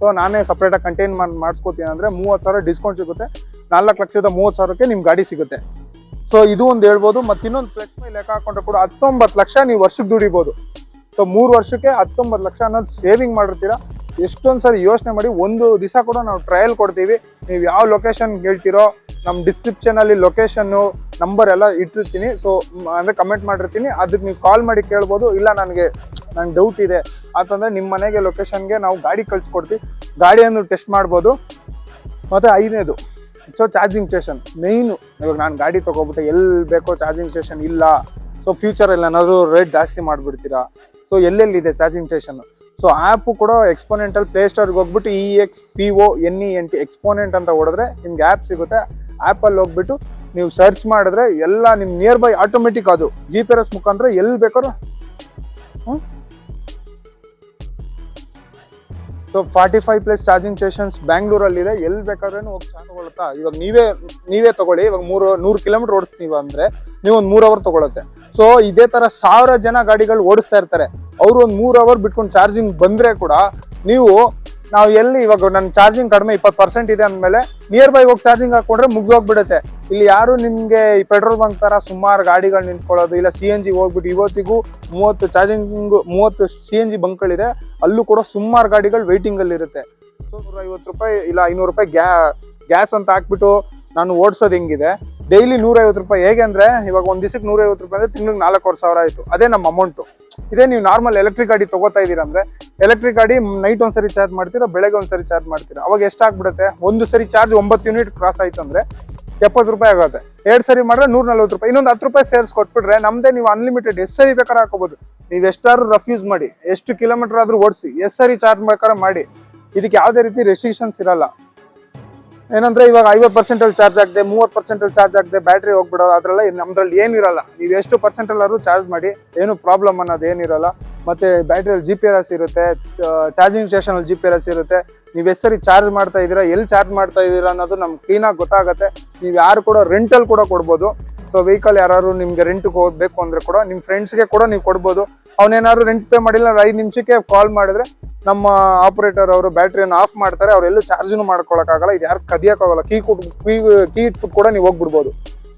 ಸೊ ನಾನೇ ಸಪ್ರೇಟಾಗಿ ಕಂಟೈನ್ ಮಾಡಿಸ್ಕೋತೀನಿ ಅಂದರೆ 30,000 ಡಿಸ್ಕೌಂಟ್ ಸಿಗುತ್ತೆ. 4,30,000ಕ್ಕೆ ನಿಮ್ಮ ಗಾಡಿ ಸಿಗುತ್ತೆ. ಸೊ ಇದು ಒಂದು ಹೇಳ್ಬೋದು. ಮತ್ತು ಇನ್ನೊಂದು ಪ್ಲಸ್ ಮೈ ಲೆಕ್ಕ ಹಾಕೊಂಡ್ರೆ ಕೂಡ 19 ಲಕ್ಷ ನೀವು ವರ್ಷಕ್ಕೆ ದುಡಿಬೋದು. ಸೊ 3 ವರ್ಷಕ್ಕೆ 19 ಲಕ್ಷ ಅನ್ನೋದು ಸೇವಿಂಗ್ ಮಾಡಿರ್ತೀರಾ. ಎಷ್ಟೊಂದು ಸರಿ ಯೋಚನೆ ಮಾಡಿ. ಒಂದು ದಿವಸ ಕೂಡ ನಾವು ಟ್ರಯಲ್ ಕೊಡ್ತೀವಿ. ನೀವು ಯಾವ ಲೊಕೇಶನ್ ಹೇಳ್ತೀರೋ ನಮ್ಮ ಡಿಸ್ಕ್ರಿಪ್ಷನಲ್ಲಿ ಲೊಕೇಶನ್ನು ನಂಬರ್ ಎಲ್ಲ ಇಟ್ಟಿರ್ತೀನಿ. ಸೊ ಅಂದರೆ ಕಮೆಂಟ್ ಮಾಡಿರ್ತೀನಿ, ಅದಕ್ಕೆ ನೀವು ಕಾಲ್ ಮಾಡಿ ಕೇಳ್ಬೋದು. ಇಲ್ಲ ನನಗೆ ಡೌಟ್ ಇದೆ ಅಂತಂದರೆ ನಿಮ್ಮ ಮನೆಗೆ ಲೊಕೇಶನ್ಗೆ ನಾವು ಗಾಡಿ ಕಳಿಸ್ಕೊಡ್ತೀವಿ, ಗಾಡಿಯನ್ನು ಟೆಸ್ಟ್ ಮಾಡ್ಬೋದು. ಮತ್ತು 5ನೇದು ಸೊ ಚಾರ್ಜಿಂಗ್ ಸ್ಟೇಷನ್ ಮೇಯ್ನು. ಇವಾಗ ನಾನು ಗಾಡಿ ತೊಗೊಬಿಟ್ಟೆ ಎಲ್ಲಿ ಬೇಕೋ ಚಾರ್ಜಿಂಗ್ ಸ್ಟೇಷನ್ ಇಲ್ಲ, ಸೊ ಫ್ಯೂಚರಲ್ಲಿ ಏನಾದರೂ ರೇಟ್ ಜಾಸ್ತಿ ಮಾಡಿಬಿಡ್ತೀರಾ, ಸೊ ಎಲ್ಲೆಲ್ಲಿದೆ ಚಾರ್ಜಿಂಗ್ ಸ್ಟೇಷನ್. ಸೊ ಆ್ಯಪು ಕೂಡ ಎಕ್ಸ್ಪೋನೆಂಟಲ್ಲಿ ಪ್ಲೇಸ್ಟೋರ್ಗೆ ಹೋಗ್ಬಿಟ್ಟು EXPONENT ಎಕ್ಸ್ಪೋನೆಂಟ್ ಅಂತ ಹೊಡೆದ್ರೆ ನಿಮ್ಗೆ ಆ್ಯಪ್ ಸಿಗುತ್ತೆ. ಆ್ಯಪಲ್ಲಿ ಹೋಗ್ಬಿಟ್ಟು ನೀವು ಸರ್ಚ್ ಮಾಡಿದ್ರೆ ಎಲ್ಲ ನಿಮ್ಮ ನಿಯರ್ ಬೈ ಆಟೋಮೆಟಿಕ್ ಅದು GPS ಮುಖಾಂತರ ಎಲ್ಲಿ ಬೇಕಾದ್ರೂ. ಸೊ 45+ ಚಾರ್ಜಿಂಗ್ ಸ್ಟೇಷನ್ಸ್ ಬ್ಯಾಂಗ್ಳೂರಲ್ಲಿದೆ. ಎಲ್ಲಿ ಬೇಕಾದ್ರೂ ಹೋಗಿ ಚಾರ್ಜ್ ತಗೊಳುತ್ತಾ. ಇವಾಗ ನೀವೇ ತಗೊಳ್ಳಿ. ಇವಾಗ 100 ಕಿಲೋಮೀಟರ್ ಓಡಿಸ್ತೀವಿ ಅಂದರೆ ನೀವು ಒಂದು 3 ಅವರ್ ತಗೊಳುತ್ತೆ. ಸೊ ಇದೇ ಥರ 1000 ಜನ ಗಾಡಿಗಳು ಓಡಿಸ್ತಾ ಇರ್ತಾರೆ. ಅವರು ಒಂದು 3 ಅವರ್ ಬಿಟ್ಕೊಂಡು ಚಾರ್ಜಿಂಗ್ ಬಂದರೆ ಕೂಡ ನಾವು ಎಲ್ಲಿ ಇವಾಗ ನನ್ನ ಚಾರ್ಜಿಂಗ್ ಕಡಿಮೆ 20% ಇದೆ ಅಂದಮೇಲೆ ನಿಯರ್ ಬೈ ಹೋಗಿ ಚಾರ್ಜಿಂಗ್ ಹಾಕೊಂಡ್ರೆ ಮುಗ್ದೋಗ್ಬಿಡುತ್ತೆ. ಇಲ್ಲಿ ಯಾರು ನಿಮಗೆ ಈ ಪೆಟ್ರೋಲ್ ಬಂಕ್ ಥರ ಸುಮಾರು ಗಾಡಿಗಳು ನಿಂತ್ಕೊಳ್ಳೋದು ಇಲ್ಲ. CNG ಹೋಗ್ಬಿಟ್ಟು ಇವತ್ತಿಗೂ 30 CNG ಬಂಕ್ಗಳಿದೆ. ಅಲ್ಲೂ ಕೂಡ ಸುಮಾರು ಗಾಡಿಗಳು ವೆಯ್ಟಿಂಗಲ್ಲಿರುತ್ತೆ. ಸೊ 150 ರೂಪಾಯಿ ಇಲ್ಲ 500 ರೂಪಾಯಿ ಗ್ಯಾಸ್ ಅಂತ ಹಾಕ್ಬಿಟ್ಟು ನಾನು ಓಡಿಸೋದು ಹೆಂಗಿದೆ. ಡೈಲಿ 150 ರೂಪಾಯಿ. ಹೇಗೆ ಅಂದರೆ ಇವಾಗ ಒಂದು ದಿವಸಕ್ಕೆ 150 ರೂಪಾಯಿ ಅಂದರೆ ತಿಂಗಳಿಗೆ 4,500 ಆಯಿತು. ಅದೇ ನಮ್ಮ ಅಮೌಂಟು. ಇದೇ ನೀವು ನಾರ್ಮಲ್ ಎಲೆಕ್ಟ್ರಿಕ್ ಗಾಡಿ ತೊಗೋತಾ ಇದ್ದೀರಾ ಅಂದರೆ ಎಲೆಕ್ಟ್ರಿಕ್ ಗಾಡಿ ನೈಟ್ ಒಂದ್ಸರಿ ಚಾರ್ಜ್ ಮಾಡ್ತೀರಾ, ಬೆಳಗ್ಗೆ ಒಂದ್ಸರಿ ಚಾರ್ಜ್ ಮಾಡ್ತೀರಾ. ಅವಾಗ ಎಷ್ಟಾಗ್ಬಿಡುತ್ತೆ, ಒಂದು ಸರಿ ಚಾರ್ಜ್ 9 ಯೂನಿಟ್ ಕ್ರಾಸ್ ಆಯಿತು ಅಂದರೆ 70 ರೂಪಾಯಿ ಆಗುತ್ತೆ. 2 ಸರಿ ಮಾಡಿದ್ರೆ 140 ರೂಪಾಯಿ. ಇನ್ನೊಂದು 10 ರೂಪಾಯಿ ಸೇರಿಸ್ಕೊಟ್ಬಿಟ್ರೆ ನಮ್ಮದೇ ನೀವು ಅನ್ಲಿಮಿಟೆಡ್ ಎಷ್ಟು ಸರಿ ಬೇಕಾದ್ರೆ ಹಾಕೋಬೋದು. ನೀವು ಎಷ್ಟಾದ್ರೂ ರಫ್ ಯೂಸ್ ಮಾಡಿ, ಎಷ್ಟು ಕಿಲೋಮೀಟರ್ ಆದರೂ ಓಡಿಸಿ, ಎಷ್ಟು ಸರಿ ಚಾರ್ಜ್ ಬೇಕಾದ್ರೆ ಮಾಡಿ. ಇದಕ್ಕೆ ಯಾವುದೇ ರೀತಿ ರೆಸ್ಟ್ರಿಕ್ಷನ್ಸ್ ಇರಲ್ಲ. ಏನಂದ್ರೆ ಇವಾಗ 50% ಚಾರ್ಜ್ ಆಗದೆ 30% ಚಾರ್ಜ್ ಆಗದೆ ಬ್ಯಾಟ್ರಿ ಹೋಗ್ಬಿಡೋದು ಅದರಲ್ಲ ನಮ್ದ್ರಲ್ಲಿ ಏನಿರಲ್ಲ. ನೀವು ಎಷ್ಟು ಪರ್ಸೆಂಟಲ್ಲಾದ್ರೂ ಚಾರ್ಜ್ ಮಾಡಿ, ಏನು ಪ್ರಾಬ್ಲಮ್ ಅನ್ನೋದು ಏನಿರಲ್ಲ. ಮತ್ತೆ ಬ್ಯಾಟ್ರಿಯಲ್ಲಿ GPS ಇರುತ್ತೆ, ಚಾರ್ಜಿಂಗ್ ಸ್ಟೇಷನಲ್ಲಿ GPS ಇರುತ್ತೆ. ನೀವು ಎಷ್ಟು ಸರಿ ಚಾರ್ಜ್ ಮಾಡ್ತಾ ಇದ್ದೀರಾ, ಎಲ್ಲಿ ಚಾರ್ಜ್ ಮಾಡ್ತಾ ಇದ್ದೀರಾ ಅನ್ನೋದು ನಮ್ಗೆ ಕ್ಲೀನಾಗಿ ಗೊತ್ತಾಗುತ್ತೆ. ನೀವು ಯಾರು ಕೂಡ ರೆಂಟಲ್ ಕೂಡ ಕೊಡ್ಬೋದು. ಸೊ ವೆಹಿಕಲ್ ಯಾರು ನಿಮ್ಗೆ ರೆಂಟ್ಗೆ ಹೋಗ್ಬೇಕು ಅಂದ್ರೆ ಕೂಡ ನಿಮ್ಮ ಫ್ರೆಂಡ್ಸ್ಗೆ ಕೂಡ ನೀವು ಕೊಡ್ಬೋದು. ಅವನೇನಾದ್ರು ರೆಂಟ್ ಪೇ ಮಾಡಿಲ್ಲ 5 ನಿಮಿಷಕ್ಕೆ ಕಾಲ್ ಮಾಡಿದ್ರೆ ನಮ್ಮ ಆಪರೇಟರ್ ಅವರು ಬ್ಯಾಟ್ರಿಯನ್ನು ಆಫ್ ಮಾಡ್ತಾರೆ. ಅವರೆಲ್ಲೂ ಚಾರ್ಜನ್ನು ಮಾಡ್ಕೊಳಕ್ಕಾಗಲ್ಲ. ಇದು ಯಾರು ಕದಿಯೋಕ್ಕಾಗಲ್ಲ. ಕೀ ಇಟ್ಬಿಟ್ಟು ಕೂಡ ನೀವು ಹೋಗ್ಬಿಡ್ಬೋದು.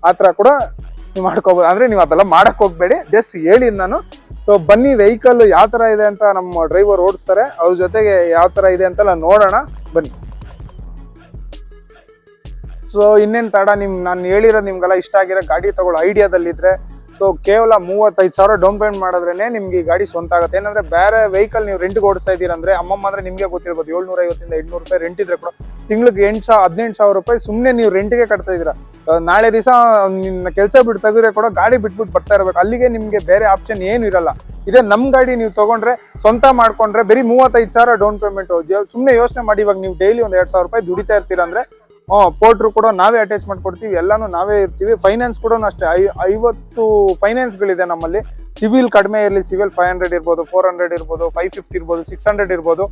ಆ ಥರ ಕೂಡ ನೀವು ಮಾಡ್ಕೋಬೋದು. ಅಂದರೆ ನೀವು ಅದೆಲ್ಲ ಮಾಡಕ್ಕೆ ಹೋಗ್ಬೇಡಿ, ಜಸ್ಟ್ ಹೇಳಿ ನಾನು. ಸೊ ಬನ್ನಿ, ವೆಹಿಕಲ್ ಯಾವ ಥರ ಇದೆ ಅಂತ ನಮ್ಮ ಡ್ರೈವರ್ ಓಡಿಸ್ತಾರೆ. ಅವ್ರ ಜೊತೆಗೆ ಯಾವ ಥರ ಇದೆ ಅಂತ ನೋಡೋಣ ಬನ್ನಿ. ಸೊ ಇನ್ನೇನು ತಡ, ನಾನು ಹೇಳಿರೋದು ನಿಮ್ಗೆಲ್ಲ ಇಷ್ಟ ಆಗಿರೋ ಗಾಡಿ ತಗೊಳ್ಳೋ ಐಡಿಯಾದಲ್ಲಿದ್ದರೆ ಸೊ ಕೇವಲ 35,000 ಡೌನ್ ಪೇಮೆಂಟ್ ಮಾಡಿದ್ರೇ ನಿಮ್ಗೆ ಈ ಗಾಡಿ ಸ್ವಂತ ಆಗುತ್ತೆ. ಏನಂದರೆ ಬೇರೆ ವೆಹಿಕಲ್ ನೀವು ರೆಂಟ್ಗೆ ಓಡಿಸ್ತಾ ಇದ್ದೀರಂದ್ರೆ ಅಮ್ಮಮ್ಮ ಅಂದರೆ ನಿಮಗೆ ಗೊತ್ತಿರ್ಬೋದು 750 800 ರೂಪಾಯಿ ರೆಂಟ್ ಇದ್ರೆ ಕೂಡ ತಿಂಗ್ಳಿಗೆ 18,000 ರೂಪಾಯಿ ಸುಮ್ಮನೆ ನೀವು ರೆಂಟಿಗೆ ಕಟ್ತಾ ಇದ್ದೀರಾ. ನಾಳೆ ದಿವಸ ನಿನ್ನ ಕೆಲಸ ಬಿಟ್ಟು ತೆಗೆದ್ರೆ ಕೂಡ ಗಾಡಿ ಬಿಟ್ಬಿಟ್ಟು ಬರ್ತಾ ಇರಬೇಕು. ಅಲ್ಲಿಗೆ ನಿಮಗೆ ಬೇರೆ ಆಪ್ಷನ್ ಏನು ಇರಲ್ಲ. ಇದೇ ನಮ್ಮ ಗಾಡಿ ನೀವು ತೊಗೊಂಡ್ರೆ ಸ್ವಂತ ಮಾಡ್ಕೊಂಡ್ರೆ ಬರೀ 35,000 ಡೌನ್ ಪೇಮೆಂಟು. ಸುಮ್ಮನೆ ಯೋಚನೆ ಮಾಡಿ, ಇವಾಗ ನೀವು ಡೈಲಿ ಒಂದು 2,000 ರೂಪಾಯಿ ದುಡಿತಾ ಇರ್ತೀರ ಅಂದರೆ ಪೋರ್ಟ್ರು ಕೂಡ ನಾವೇ ಅಟ್ಯಾಚ್ ಮಾಡಿಕೊಡ್ತೀವಿ, ಎಲ್ಲನೂ ನಾವೇ ಇರ್ತೀವಿ. ಫೈನಾನ್ಸ್ ಕೂಡ ಅಷ್ಟೇ 50 ಫೈನಾನ್ಸ್ಗಳಿದೆ ನಮ್ಮಲ್ಲಿ. ಸಿವಿಲ್ ಕಡಿಮೆ ಇರಲಿ, ಸಿವಿಲ್ 500 ಇರ್ಬೋದು, 400 ಇರ್ಬೋದು, 550 ಇರ್ಬೋದು, 600 ಇರ್ಬೋದು.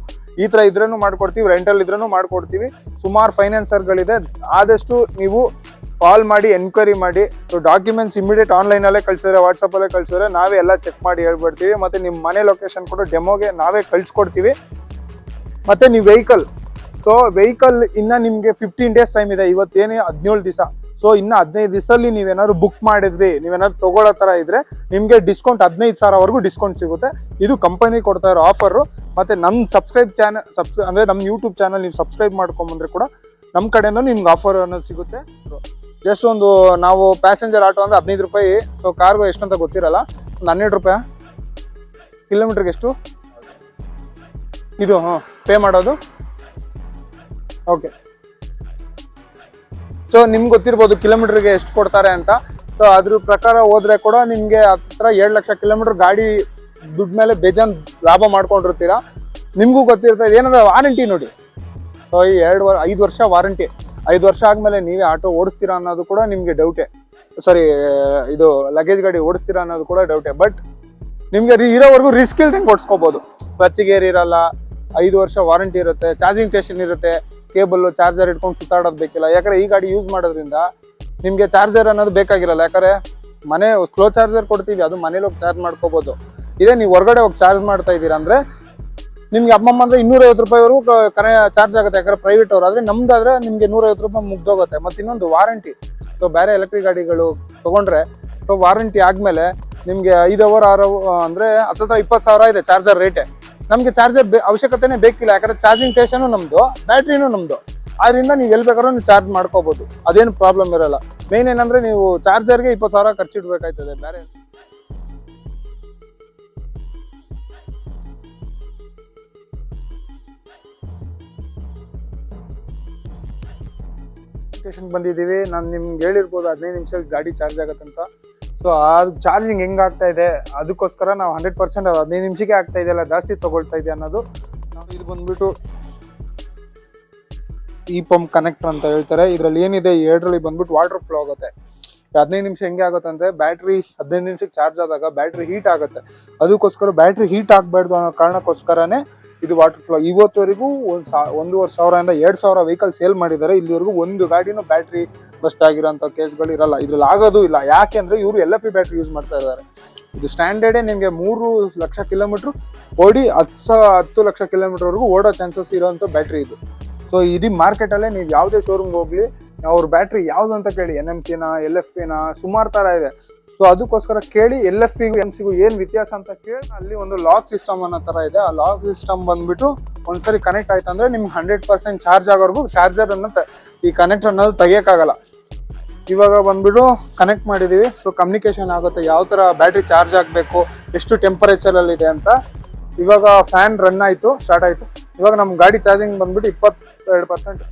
ಈ ಥರ ಇದ್ರೂ ಮಾಡ್ಕೊಡ್ತೀವಿ, ರೆಂಟಲ್ ಇದ್ರೂ ಮಾಡ್ಕೊಡ್ತೀವಿ. ಸುಮಾರು ಫೈನಾನ್ಸರ್ಗಳಿದೆ. ಆದಷ್ಟು ನೀವು ಕಾಲ್ ಮಾಡಿ ಎನ್ಕ್ವೈರಿ ಮಾಡಿ. ಸೊ ಡಾಕ್ಯುಮೆಂಟ್ಸ್ ಇಮಿಡಿಯೇಟ್ ಆನ್ಲೈನಲ್ಲೇ ಕಳಿಸಿದ್ರೆ, ವಾಟ್ಸಪ್ಪಲ್ಲೇ ಕಳಿಸಿದ್ರೆ ನಾವೇ ಎಲ್ಲ ಚೆಕ್ ಮಾಡಿ ಹೇಳ್ಬಿಡ್ತೀವಿ. ಮತ್ತು ನಿಮ್ಮ ಮನೆ ಲೊಕೇಶನ್ ಕೂಡ ಡೆಮೋಗೆ ನಾವೇ ಕಳಿಸ್ಕೊಡ್ತೀವಿ. ಮತ್ತು ನೀವು ವೆಹಿಕಲ್ ಇನ್ನು ನಿಮಗೆ 15 ಡೇಸ್ ಟೈಮ್ ಇದೆ. ಇವತ್ತೇನೇ 17 ದಿವಸ. ಸೊ ಇನ್ನು 15 ದಿವಸದಲ್ಲಿ ನೀವೇನಾದ್ರು ಬುಕ್ ಮಾಡಿದ್ರಿ, ನೀವೇನಾದ್ರು ತೊಗೊಳ್ಳೋ ಥರ ಇದ್ದರೆ ನಿಮಗೆ ಡಿಸ್ಕೌಂಟ್ 15,000ವರೆಗೂ ಡಿಸ್ಕೌಂಟ್ ಸಿಗುತ್ತೆ. ಇದು ಕಂಪನಿ ಕೊಡ್ತಾ ಇರೋ ಆಫರು. ಮತ್ತು ನಮ್ಮ ಅಂದರೆ ನಮ್ಮ ಯೂಟ್ಯೂಬ್ ಚಾನಲ್ ನೀವು ಸಬ್ಸ್ಕ್ರೈಬ್ ಮಾಡ್ಕೊಂಬಂದ್ರೆ ಕೂಡ ನಮ್ಮ ಕಡೆಯಿಂದ ನಿಮ್ಗೆ ಆಫರ್ ಅನ್ನೋದು ಸಿಗುತ್ತೆ. ಜಸ್ಟ್ ನಾವು ಪ್ಯಾಸೆಂಜರ್ ಆಟೋ ಅಂದರೆ 15 ರೂಪಾಯಿ. ಸೊ ಕಾರ್ಗೋ ಎಷ್ಟು ಅಂತ ಗೊತ್ತಿರಲ್ಲ, ಒಂದು 12 ರೂಪಾಯಿ ಕಿಲೋಮೀಟ್ರಿಗೆ. ಎಷ್ಟು ಇದು ಪೇ ಮಾಡೋದು? ಓಕೆ. ಸೊ ನಿಮ್ಗೆ ಗೊತ್ತಿರ್ಬೋದು ಕಿಲೋಮೀಟ್ರಿಗೆ ಎಷ್ಟು ಕೊಡ್ತಾರೆ ಅಂತ. ಸೊ ಅದ್ರ ಪ್ರಕಾರ ಹೋದ್ರೆ ಕೂಡ ನಿಮಗೆ ಹತ್ರ 7 ಲಕ್ಷ ಕಿಲೋಮೀಟರ್ ಗಾಡಿ ದುಡ್ಡು ಮೇಲೆ ಬೇಜಾನ್ ಲಾಭ ಮಾಡ್ಕೊಂಡಿರ್ತೀರಾ. ನಿಮಗೂ ಗೊತ್ತಿರ್ತದೆ ಏನಂದ್ರೆ ವಾರಂಟಿ ನೋಡಿ. ಸೊ ಈ 5 ವರ್ಷ ವಾರಂಟಿ. 5 ವರ್ಷ ಆದಮೇಲೆ ನೀವೇ ಆಟೋ ಓಡಿಸ್ತೀರಾ ಅನ್ನೋದು ಕೂಡ ನಿಮಗೆ ಡೌಟೇ. ಇದು ಲಗೇಜ್ ಗಾಡಿ ಓಡಿಸ್ತೀರಾ ಅನ್ನೋದು ಕೂಡ ಡೌಟೇ. ಬಟ್ ನಿಮಗೆ ಇರೋವರೆಗೂ ರಿಸ್ಕ್ ಇಲ್ದಂಗೆ ಓಡಿಸ್ಕೋಬೋದು. ಕ್ಲಚ್ಗೇರ್ ಇರಲ್ಲ, 5 ವರ್ಷ ವಾರಂಟಿ ಇರುತ್ತೆ, ಚಾರ್ಜಿಂಗ್ ಸ್ಟೇಷನ್ ಇರುತ್ತೆ, ಕೇಬಲ್ಲು ಚಾರ್ಜರ್ ಇಟ್ಕೊಂಡು ಸುತ್ತಾಡೋದು ಬೇಕಿಲ್ಲ. ಯಾಕಂದರೆ ಈ ಗಾಡಿ ಯೂಸ್ ಮಾಡೋದ್ರಿಂದ ನಿಮಗೆ ಚಾರ್ಜರ್ ಅನ್ನೋದು ಬೇಕಾಗಿರಲ್ಲ. ಯಾಕಂದರೆ ಸ್ಲೋ ಚಾರ್ಜರ್ ಕೊಡ್ತೀವಿ, ಅದು ಮನೇಲಿ ಹೋಗಿ ಚಾರ್ಜ್ ಮಾಡ್ಕೋಬೋದು. ಇದೇ ನೀವು ಹೊರಗಡೆ ಹೋಗಿ ಚಾರ್ಜ್ ಮಾಡ್ತಾ ಇದ್ದೀರಾ ಅಂದರೆ ನಿಮ್ಗೆ ಅಮ್ಮಮ್ಮ ಅಂದರೆ 250 ರೂಪಾಯಿವರೆಗೂ ಚಾರ್ಜ್ ಆಗುತ್ತೆ. ಯಾಕಂದರೆ ಪ್ರೈವೇಟ್ ಅವ್ರು ಆದರೆ, ನಮ್ದಾದ್ರೆ ನಿಮಗೆ 150 ರೂಪಾಯಿ ಮುಗ್ದೋಗುತ್ತೆ. ಮತ್ತು ಇನ್ನೊಂದು ವಾರಂಟಿ. ಸೊ ಬೇರೆ ಎಲೆಕ್ಟ್ರಿಕ್ ಗಾಡಿಗಳು ತೊಗೊಂಡ್ರೆ ಸೊ ವಾರಂಟಿ ಆದ್ಮೇಲೆ ನಿಮ್ಗೆ 5 ಅವರ್ 6 ಅಂದ್ರೆ ಹತ್ರ 20,000 ಇದೆ ಚಾರ್ಜರ್ ರೇಟೆ. ನಮ್ಗೆ ಚಾರ್ಜರ್ ಅವಶ್ಯಕತೆನೇ ಬೇಕಿಲ್ಲ, ಯಾಕಂದ್ರೆ ಚಾರ್ಜಿಂಗ್ ಸ್ಟೇಷನ್ ನಮ್ದು, ಬ್ಯಾಟ್ರಿನೂ ನಮ್ದು. ಆದ್ರಿಂದ ನೀವು ಎಲ್ಲಿ ಬೇಕಾದ್ರೂ ನೀವು ಚಾರ್ಜ್ ಮಾಡ್ಕೋಬಹುದು, ಅದೇನು ಪ್ರಾಬ್ಲಮ್ ಇರಲ್ಲ. ಮೇನ್ ಏನಂದ್ರೆ ನೀವು ಚಾರ್ಜರ್ಗೆ 20,000 ಖರ್ಚಿಡ್ಬೇಕಾಯ್ತದೆ ಬೇರೆ. ಸ್ಟೇಷನ್ ಬಂದಿದ್ದೀವಿ. ನಾನು ನಿಮ್ಗೆ ಹೇಳಿರ್ಬೋದು 15 ನಿಮಿಷಕ್ಕೆ ಗಾಡಿ ಚಾರ್ಜ್ ಆಗತ್ತಂತ. ಸೊ ಆ ಚಾರ್ಜಿಂಗ್ ಹೆಂಗ್ ಆಗ್ತಾ ಇದೆ ಅದಕ್ಕೋಸ್ಕರ ನಾವು 100% 15 ನಿಮಿಷಕ್ಕೆ ಆಗ್ತಾ ಇದೆಯಲ್ಲ, ಜಾಸ್ತಿ ತಗೊಳ್ತಾ ಇದೆ ಅನ್ನೋದು. ನಾವು ಇದು ಬಂದ್ಬಿಟ್ಟು ಈ ಪಂಪ್ ಕನೆಕ್ಟರ್ ಅಂತ ಹೇಳ್ತಾರೆ. ಇದರಲ್ಲಿ ಏನಿದೆ, ಎರಡರಲ್ಲಿ ಬಂದ್ಬಿಟ್ಟು ವಾಟರ್ ಫ್ಲೋ ಆಗುತ್ತೆ. 15 ನಿಮಿಷ ಹೆಂಗೆ ಆಗುತ್ತೆ ಅಂದ್ರೆ, ಬ್ಯಾಟ್ರಿ 15 ನಿಮಿಷಕ್ಕೆ ಚಾರ್ಜ್ ಆದಾಗ ಬ್ಯಾಟ್ರಿ ಹೀಟ್ ಆಗುತ್ತೆ. ಅದಕ್ಕೋಸ್ಕರ ಬ್ಯಾಟ್ರಿ ಹೀಟ್ ಆಗಬಾರ್ದು ಅನ್ನೋ ಕಾರಣಕ್ಕೋಸ್ಕರನೇ ಇದು ವಾಟರ್ ಫ್ಲೋ. ಇವತ್ತುವರೆಗೂ 1,500 2,000 ವೆಹಿಕಲ್ ಸೇಲ್ ಮಾಡಿದ್ದಾರೆ. ಇಲ್ಲಿವರೆಗೂ ಒಂದು ಗಾಡಿನೂ ಬ್ಯಾಟ್ರಿ ಬಸ್ಟ್ ಆಗಿರೋಂಥ ಕೇಸ್ಗಳು ಇರಲ್ಲ, ಇದ್ರಲ್ಲಿ ಆಗೋದು ಇಲ್ಲ. ಯಾಕೆ ಅಂದ್ರೆ ಇವರು LFP ಬ್ಯಾಟ್ರಿ ಯೂಸ್ ಮಾಡ್ತಾ ಇದ್ದಾರೆ. ಇದು ಸ್ಟ್ಯಾಂಡರ್ಡೇ ನಿಮಗೆ 3 ಲಕ್ಷ ಕಿಲೋಮೀಟರ್ ಓಡಿ 10 ಲಕ್ಷ ಕಿಲೋಮೀಟರ್ವರೆಗೂ ಓಡೋ ಚಾನ್ಸಸ್ ಇರೋಂಥ ಬ್ಯಾಟ್ರಿ ಇದು. ಸೊ ಇಡೀ ಮಾರ್ಕೆಟಲ್ಲೇ ನೀವು ಯಾವುದೇ ಶೋರೂಮ್ಗೆ ಹೋಗ್ಲಿ, ಅವ್ರ ಬ್ಯಾಟ್ರಿ ಯಾವ್ದು ಅಂತ ಕೇಳಿ, NMCನ LFPನ ಸುಮಾರು ಥರ ಇದೆ. ಸೊ ಅದಕ್ಕೋಸ್ಕರ ಕೇಳಿ LFPಗೂ MCಗೂ ಏನು ವ್ಯತ್ಯಾಸ ಅಂತ ಕೇಳಿ, ಅಲ್ಲಿ ಒಂದು ಲಾಕ್ ಸಿಸ್ಟಮ್ ಅನ್ನೋ ಥರ ಇದೆ. ಆ ಲಾಕ್ ಸಿಸ್ಟಮ್ ಬಂದ್ಬಿಟ್ಟು ಒಂದ್ಸರಿ ಕನೆಕ್ಟ್ ಆಯ್ತು ಅಂದ್ರೆ ನಿಮ್ಗೆ 100% ಚಾರ್ಜ್ ಆಗೋವರೆಗೂ ಚಾರ್ಜರ್ ಈ ಕನೆಕ್ಟರ್ ಅನ್ನೋದು ತೆಗಿಯೋಕ್ಕಾಗಲ್ಲ. ಇವಾಗ ಬಂದ್ಬಿಟ್ಟು ಕನೆಕ್ಟ್ ಮಾಡಿದೀವಿ. ಸೊ ಕಮ್ಯುನಿಕೇಶನ್ ಆಗುತ್ತೆ, ಯಾವ ಥರ ಬ್ಯಾಟ್ರಿ ಚಾರ್ಜ್ ಆಗಬೇಕು, ಎಷ್ಟು ಟೆಂಪರೇಚರಲ್ಲಿ ಇದೆ ಅಂತ. ಇವಾಗ ಫ್ಯಾನ್ ರನ್ ಆಯಿತು, ಸ್ಟಾರ್ಟ್ ಆಯಿತು. ಇವಾಗ ನಮ್ಮ ಗಾಡಿ ಚಾರ್ಜಿಂಗ್ ಬಂದ್ಬಿಟ್ಟು 22%.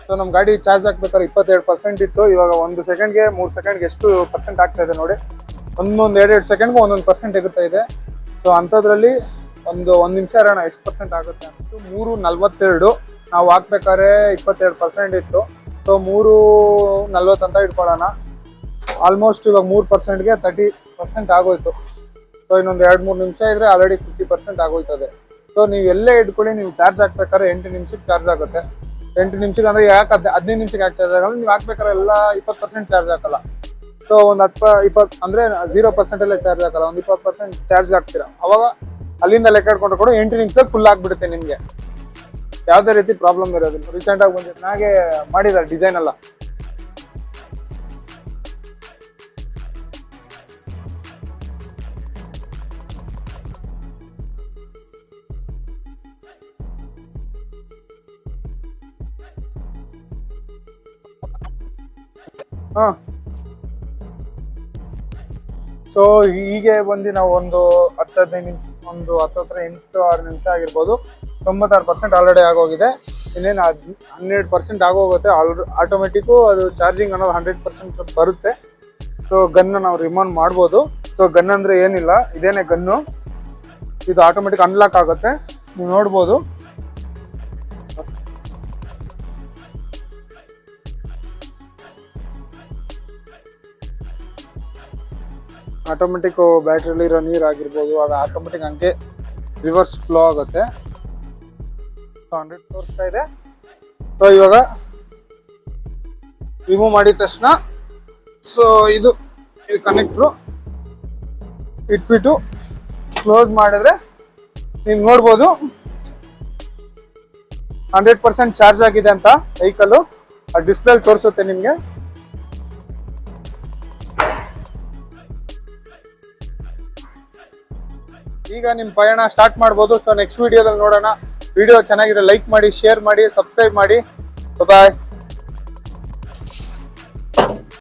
ಸೊ ನಮ್ಮ ಗಾಡಿ ಚಾರ್ಜ್ ಹಾಕ್ಬೇಕಾದ್ರೆ 22% ಇತ್ತು. ಇವಾಗ 1 ಸೆಕೆಂಡ್ಗೆ 3 ಸೆಕೆಂಡ್ಗೆ ಎಷ್ಟು % ಆಗ್ತಾ ಇದೆ ನೋಡಿ. 1-2 ಸೆಕೆಂಡ್ಗೆ 1% ಎಗುತ್ತಾ ಇದೆ. ಸೊ ಅಂಥದ್ರಲ್ಲಿ ಒಂದು ನಿಮಿಷ ಇರೋಣ ಎಷ್ಟು % ಆಗುತ್ತೆ ಅಂತ. 3:42 ನಾವು ಹಾಕ್ಬೇಕಾದ್ರೆ 22% ಇತ್ತು. ಸೊ 3:40 ಅಂತ ಇಟ್ಕೊಳ್ಳೋಣ. ಆಲ್ಮೋಸ್ಟ್ ಇವಾಗ 3%ಗೆ 30% ಆಗೋಯ್ತು. ಸೊ ಇನ್ನೊಂದು 2-3 ನಿಮಿಷ ಇದ್ರೆ ಆಲ್ರೆಡಿ 50% ಆಗೋಯ್ತದೆ. ಸೊ ನೀವು ಎಲ್ಲೇ ಇಟ್ಕೊಳ್ಳಿ, ನೀವು ಚಾರ್ಜ್ ಹಾಕ್ಬೇಕಾದ್ರೆ 8 ನಿಮಿಷಕ್ಕೆ ಚಾರ್ಜ್ ಆಗುತ್ತೆ. 8 ನಿಮಿಷಕ್ಕೆ ಅಂದ್ರೆ ಯಾಕೆ 15 ನಿಮಿಷಕ್ಕೆ ಯಾಕೆ ಚಾರ್ಜ್ ಆಗಲ್ಲ, ನೀವು ಹಾಕ್ಬೇಕಾದ್ರೆ ಎಲ್ಲ 20% ಚಾರ್ಜ್ ಹಾಕಲ್ಲ. ಸೊ ಒಂದು 10-20 ಅಂದ್ರೆ 0% ಅಲ್ಲೇ ಚಾರ್ಜ್ ಹಾಕಲ್ಲ, ಒಂದು 20% ಚಾರ್ಜ್ ಹಾಕ್ತೀರಾ. ಅವಾಗ ಅಲ್ಲಿಂದ ಲೆಕ್ಕ ಇಟ್ಕೊಂಡು ಕೂಡ 8 ನಿಮಿಷದಲ್ಲಿ ಫುಲ್ ಆಗ್ಬಿಡುತ್ತೆ ನಿಮಗೆ, ಯಾವುದೇ ರೀತಿ ಪ್ರಾಬ್ಲಮ್ ಇರೋದಿಲ್ಲ. ರೀಸೆಂಟ್ ಆಗಿ ಬಂದಿತ್ತು, ಹಾಗೆ ಮಾಡಿದ್ದಾರೆ ಡಿಸೈನ್ ಎಲ್ಲ. ಸೊ ಹೀಗೆ ಬಂದು ನಾವು ಒಂದು 10-15 ನಿಮಿಷ, ಒಂದು 8-6 ನಿಮಿಷ ಆಗಿರ್ಬೋದು. 96% ಆಲ್ರೆಡಿ ಆಗೋಗಿದೆ. ಇನ್ನೇನು 100% ಆಗೋಗುತ್ತೆ. ಆಟೋಮೆಟಿಕ್ಕು ಅದು ಚಾರ್ಜಿಂಗ್ ಅನ್ನೋದು 100% ಬರುತ್ತೆ. ಸೊ ಗನ್ನ ನಾವು ರಿಮೂವ್ ಮಾಡ್ಬೋದು. ಸೊ ಗನ್ ಅಂದರೆ ಏನಿಲ್ಲ, ಇದೇನೇ ಗನ್ನು. ಇದು ಆಟೋಮೆಟಿಕ್ ಅನ್ಲಾಕ್ ಆಗುತ್ತೆ, ನೀವು ನೋಡ್ಬೋದು. ಆಟೋಮೆಟಿಕ್ ಬ್ಯಾಟ್ರಿಯಲ್ಲಿ ಇರೋ ನೀರು ಆಗಿರ್ಬೋದು, ಅದು ಆಟೋಮೆಟಿಕ್ ಹಂಗೆ ರಿವರ್ಸ್ ಫ್ಲೋ ಆಗುತ್ತೆ. ಸೊ 100 ತೋರಿಸ್ತಾ ಇದೆ. ಸೊ ಇವಾಗ ರಿಮೂವ್ ಮಾಡಿದ ತಕ್ಷಣ, ಸೊ ಇದು ಕನೆಕ್ಟ್ರು ಇಟ್ಬಿಟ್ಟು ಕ್ಲೋಸ್ ಮಾಡಿದ್ರೆ ನೀವು ನೋಡ್ಬೋದು 100% ಚಾರ್ಜ್ ಆಗಿದೆ ಅಂತ ವೆಹಿಕಲ್ ಆ ಡಿಸ್ಪ್ಲೇ ತೋರಿಸುತ್ತೆ ನಿಮಗೆ. ಈಗ ನಿಮ್ಮ ಪಯಣ ಸ್ಟಾರ್ಟ್ ಮಾಡ್ಬೋದು. ಸೊ ನೆಕ್ಸ್ಟ್ ವಿಡಿಯೋದಲ್ಲಿ ನೋಡೋಣ. ವಿಡಿಯೋ ಚೆನ್ನಾಗಿದ್ರೆ ಲೈಕ್ ಮಾಡಿ, ಶೇರ್ ಮಾಡಿ, ಸಬ್ಸ್ಕ್ರೈಬ್ ಮಾಡಿ. ಬಾಯ್.